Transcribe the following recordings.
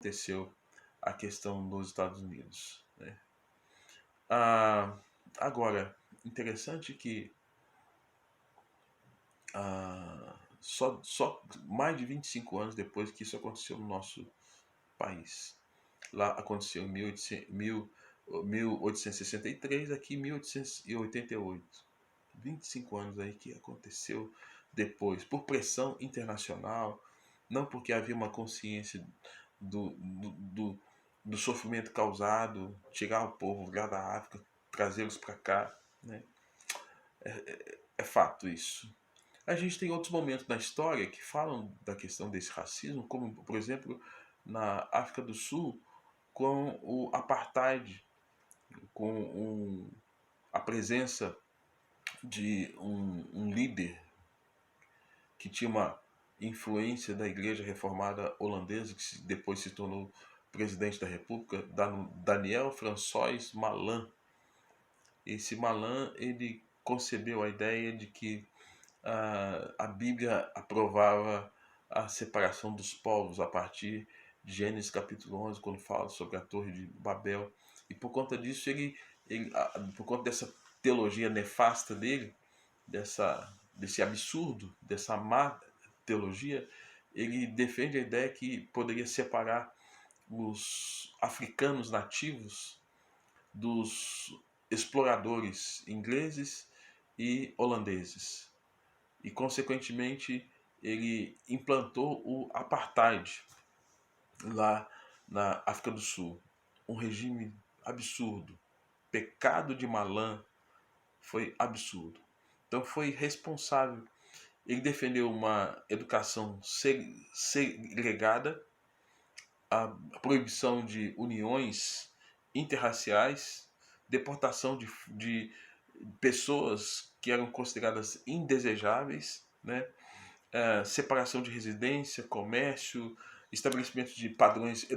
aconteceu a questão nos Estados Unidos, né? Ah, agora, interessante que só mais de 25 anos depois que isso aconteceu no nosso país. Lá aconteceu em 1863, aqui em 1888. 25 anos aí que aconteceu depois, por pressão internacional, não porque havia uma consciência do sofrimento causado, tirar o povo lá da África, trazê-los para cá, né? É fato isso. A gente tem outros momentos na história que falam da questão desse racismo, como, por exemplo, na África do Sul, com o apartheid, com a presença de um líder que tinha uma influência da Igreja Reformada Holandesa, que depois se tornou presidente da República, Daniel François Malan. Esse Malan, ele concebeu a ideia de que a Bíblia aprovava a separação dos povos a partir de Gênesis capítulo 11, quando fala sobre a Torre de Babel. E por conta disso, por conta dessa teologia nefasta dele, desse absurdo, dessa má teologia, ele defende a ideia que poderia separar os africanos nativos dos exploradores ingleses e holandeses. E, consequentemente, ele implantou o apartheid lá na África do Sul. Um regime absurdo. Pecado de Malan foi absurdo. Então foi responsável. Ele defendeu uma educação segregada, a proibição de uniões interraciais, deportação de pessoas que eram consideradas indesejáveis, né? Separação de residência, comércio, estabelecimento de padrões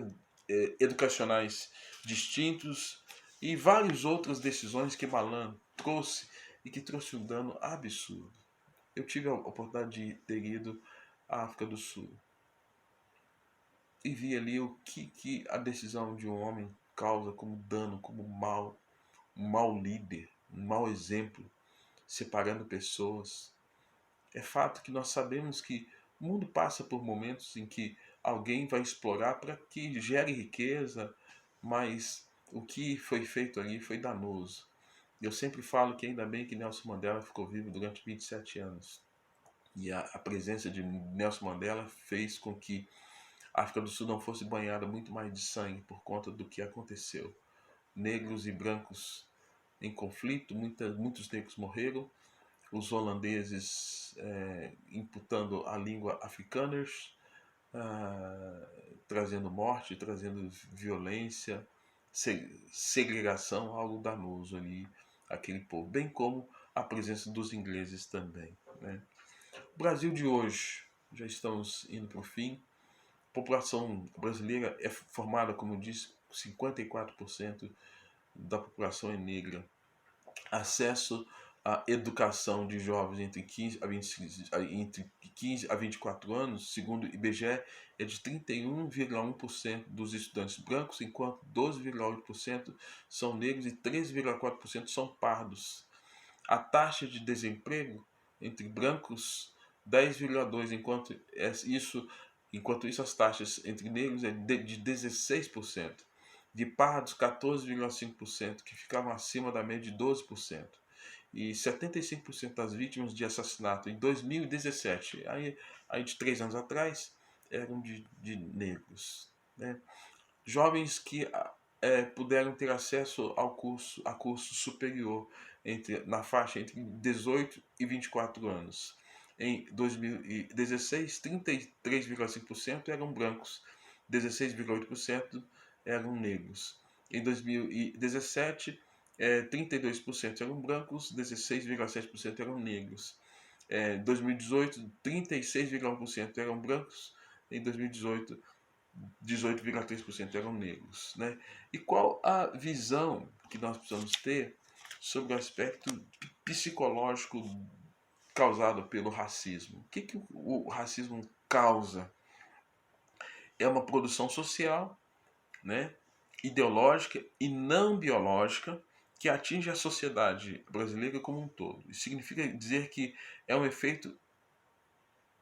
educacionais distintos e várias outras decisões que Malan trouxe e que trouxe um dano absurdo. Eu tive a oportunidade de ter ido à África do Sul e vi ali o que a decisão de um homem causa como dano, como mal, um mau líder, um mau exemplo, separando pessoas. É fato que nós sabemos que o mundo passa por momentos em que alguém vai explorar para que gere riqueza, mas o que foi feito ali foi danoso. Eu sempre falo que ainda bem que Nelson Mandela ficou vivo durante 27 anos. E a presença de Nelson Mandela fez com que a África do Sul não fosse banhada muito mais de sangue por conta do que aconteceu. Negros e brancos em conflito, muitos negros morreram, os holandeses imputando a língua afrikaners, trazendo morte, trazendo violência, segregação, algo danoso ali, aquele povo, bem como a presença dos ingleses também, né? O Brasil de hoje, já estamos indo para o fim, a população brasileira é formada, como eu disse, 54% da população é negra. Acesso à educação de jovens entre 15 a 24 anos, segundo o IBGE, é de 31,1% dos estudantes brancos, enquanto 12,8% são negros e 13,4% são pardos. A taxa de desemprego entre brancos 10,2%, enquanto isso as taxas entre negros é de 16%. De pardos, 14,5%, que ficavam acima da média de 12%. E 75% das vítimas de assassinato em 2017, aí de 3 anos atrás, eram de negros, né? Jovens que puderam ter acesso a curso superior na faixa entre 18 e 24 anos. Em 2016, 33,5% eram brancos, 16,8% eram negros. Em 2017, 32% eram brancos, 16,7% eram negros. Em 2018, 36,1% eram brancos, em 2018, 18,3% eram negros, né? E qual a visão que nós precisamos ter sobre o aspecto psicológico causado pelo racismo? O que o racismo causa? é uma produção social, né, ideológica e não biológica que atinge a sociedade brasileira como um todo. Isso significa dizer que é um efeito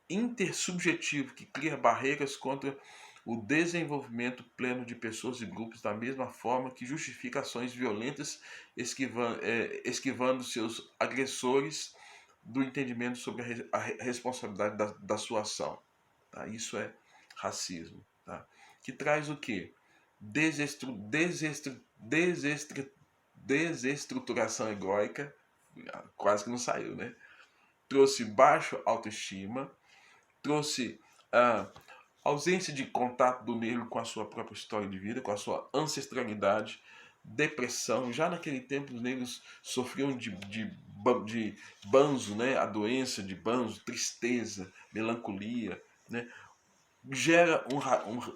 intersubjetivo que cria barreiras contra o desenvolvimento pleno de pessoas e grupos, da mesma forma que justifica ações violentas, esquivando seus agressores do entendimento sobre a responsabilidade da sua ação. Tá? Isso é racismo. Tá? Que traz o quê? Desestruturação egóica, quase que não saiu, né? Trouxe baixa autoestima, trouxe a ausência de contato do negro com a sua própria história de vida, com a sua ancestralidade, depressão. Já naquele tempo os negros sofriam de banzo, né? A doença de banzo, tristeza, melancolia, né? Gera um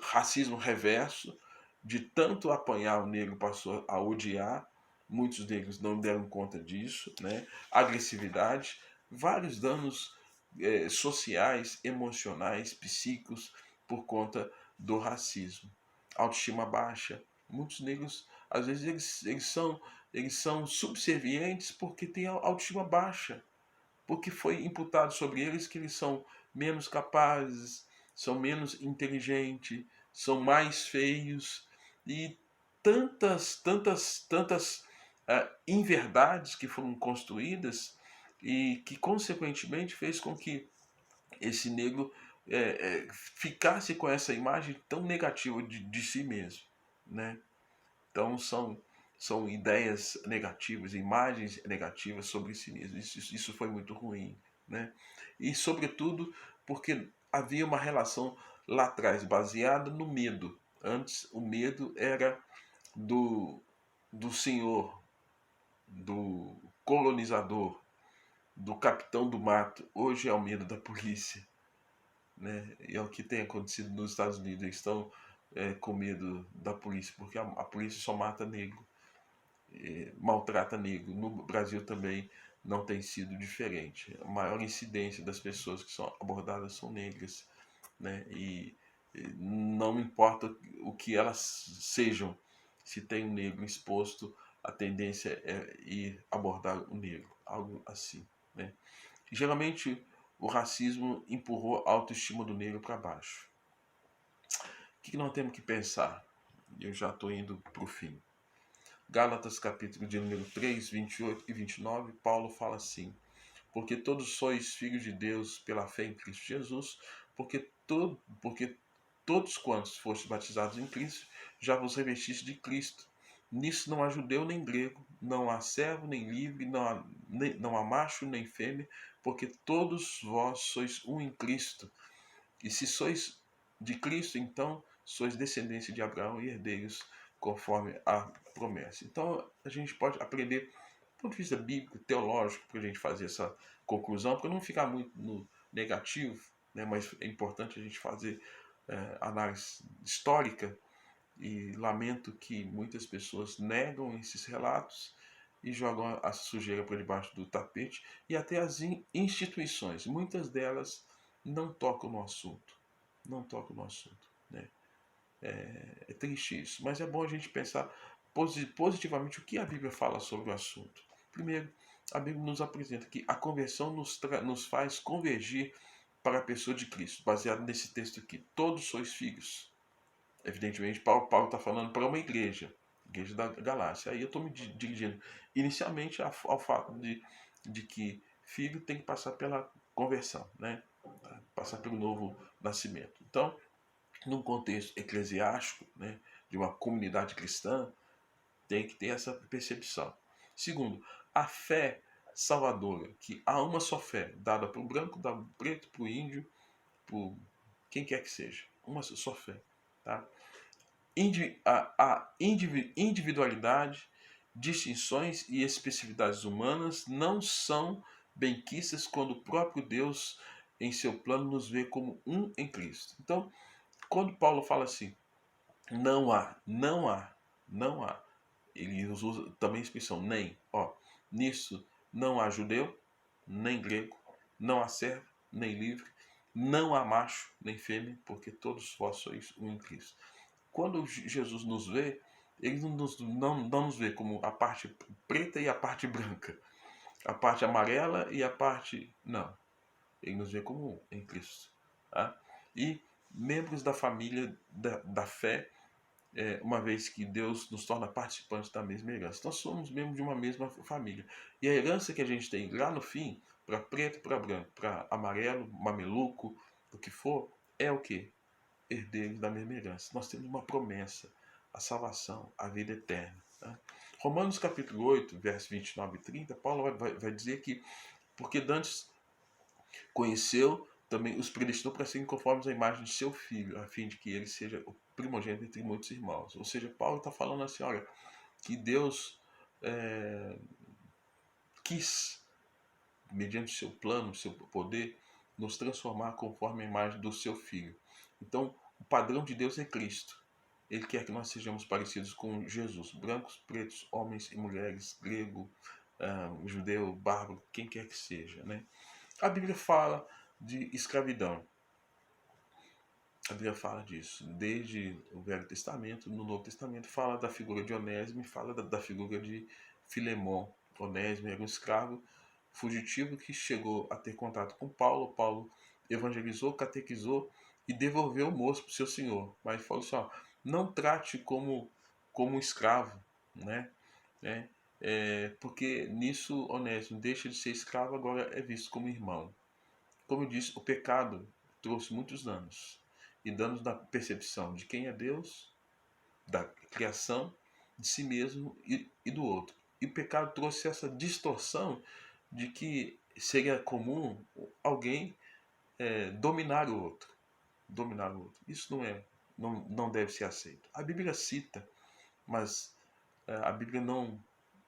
racismo reverso, de tanto apanhar o negro passou a odiar, muitos negros não deram conta disso, né? Agressividade, vários danos sociais, emocionais, psíquicos por conta do racismo. Autoestima baixa. Muitos negros, às vezes, eles são subservientes porque têm autoestima baixa, porque foi imputado sobre eles que eles são menos capazes, são menos inteligentes, são mais feios e tantas inverdades que foram construídas e que consequentemente fez com que esse negro ficasse com essa imagem tão negativa de si mesmo, né? Então são ideias negativas, imagens negativas sobre si mesmo. Isso foi muito ruim, né? E sobretudo porque havia uma relação lá atrás baseada no medo. Antes o medo era do, do senhor, do colonizador, do capitão do mato. Hoje é o medo da polícia, né? E é o que tem acontecido nos Estados Unidos. Eles estão com medo da polícia, porque a polícia só mata negro, maltrata negro. No Brasil também não tem sido diferente. A maior incidência das pessoas que são abordadas são negras, né? E não importa o que elas sejam, se tem um negro exposto, a tendência é ir abordar o negro, algo assim, né? Geralmente o racismo empurrou a autoestima do negro para baixo. O que nós temos que pensar? Eu já estou indo para o fim. Gálatas capítulo de número 3, 28 e 29, Paulo fala assim: porque todos sois filhos de Deus pela fé em Cristo Jesus, porque todos quantos fostes batizados em Cristo, já vos revestiste de Cristo. Nisso não há judeu nem grego, não há servo nem livre, não há macho nem fêmea, porque todos vós sois um em Cristo. E se sois de Cristo, então sois descendência de Abraão e herdeiros conforme a promessa. Então a gente pode aprender, do ponto de vista bíblico, teológico, para a gente fazer essa conclusão, para não ficar muito no negativo, né, mas é importante a gente fazer análise histórica, e lamento que muitas pessoas negam esses relatos e jogam a sujeira para debaixo do tapete, e até as instituições, muitas delas não tocam no assunto, não tocam no assunto, né? É triste isso, mas é bom a gente pensar positivamente o que a Bíblia fala sobre o assunto. Primeiro, a Bíblia nos apresenta que a conversão nos faz convergir para a pessoa de Cristo, baseado nesse texto aqui. Todos sois filhos. Evidentemente, Paulo está falando para uma igreja da Galácia. Aí eu estou me dirigindo inicialmente ao fato de que filho tem que passar pela conversão, né? Passar pelo novo nascimento. Então, num contexto eclesiástico, né, de uma comunidade cristã, tem que ter essa percepção. Segundo, a fé salvadora, que há uma só fé, dada para o branco, dada para o preto, para o índio, por quem quer que seja. Uma só fé. Tá? A individualidade, distinções e especificidades humanas não são benquistas quando o próprio Deus, em seu plano, nos vê como um em Cristo. Então, quando Paulo fala assim, não há, ele usa também a expressão nem, ó, nisso não há judeu, nem grego, não há servo, nem livre, Não há macho nem fêmea, porque todos vós sois um em Cristo. Quando Jesus nos vê, ele não nos vê como a parte preta e a parte branca, a parte amarela e a parte... Não, ele nos vê como um em Cristo. Tá? E membros da família da fé, uma vez que Deus nos torna participantes da mesma herança. Nós somos membros de uma mesma família. E a herança que a gente tem lá no fim, para preto, para branco, para amarelo, mameluco, o que for, é o que? Herdeiros da mesma herança. Nós temos uma promessa, a salvação, a vida eterna. Tá? Romanos capítulo 8, verso 29 e 30, Paulo vai dizer que, porque dantes conheceu, também os predestinou para serem conformes à imagem de seu filho, a fim de que ele seja o primogênito entre muitos irmãos. Ou seja, Paulo está falando assim, olha, que Deus quis, mediante seu plano, seu poder, nos transformar conforme a imagem do seu filho. Então, o padrão de Deus é Cristo. Ele quer que nós sejamos parecidos com Jesus, brancos, pretos, homens e mulheres, grego, judeu, bárbaro, quem quer que seja. Né? A Bíblia fala de escravidão. A Bíblia fala disso. Desde o Velho Testamento, no Novo Testamento, fala da figura de Onésimo e fala da figura de Filemon. Onésimo era um escravo fugitivo que chegou a ter contato com Paulo. Paulo evangelizou, catequizou e devolveu o moço para o seu senhor. Mas falou assim, ó, não trate como um escravo, né? Porque nisso Onésimo deixa de ser escravo, agora é visto como irmão. Como eu disse, o pecado trouxe muitos danos. E danos da percepção de quem é Deus, da criação, de si mesmo e do outro. E o pecado trouxe essa distorção de que seria comum alguém dominar o outro. Dominar o outro. Isso não deve ser aceito. A Bíblia cita, mas a Bíblia não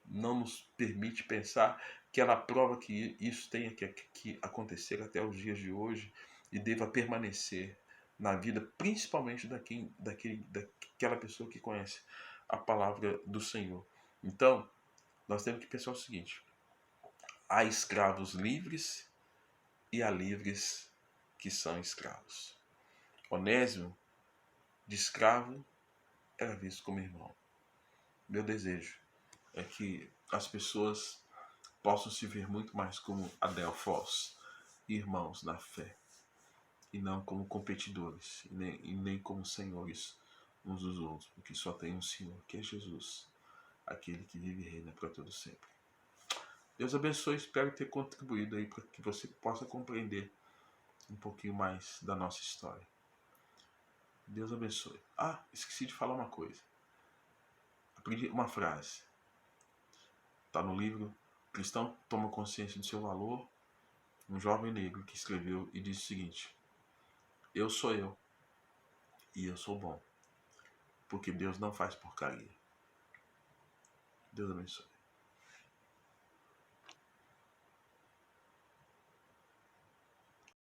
nos permite pensar que ela prova que isso tenha que acontecer até os dias de hoje e deva permanecer na vida, principalmente daquela pessoa que conhece a palavra do Senhor. Então, nós temos que pensar o seguinte: há escravos livres e há livres que são escravos. Onésimo, de escravo, era visto como irmão. Meu desejo é que as pessoas possam se ver muito mais como adelphos, irmãos na fé, e não como competidores, e nem como senhores uns dos outros, porque só tem um Senhor, que é Jesus, aquele que vive e reina para todo sempre. Deus abençoe, espero ter contribuído aí para que você possa compreender um pouquinho mais da nossa história. Deus abençoe. Ah, esqueci de falar uma coisa. Aprendi uma frase. Está no livro Cristão Toma Consciência do Seu Valor. Um jovem negro que escreveu e disse o seguinte: eu sou eu e eu sou bom, porque Deus não faz porcaria. Deus abençoe.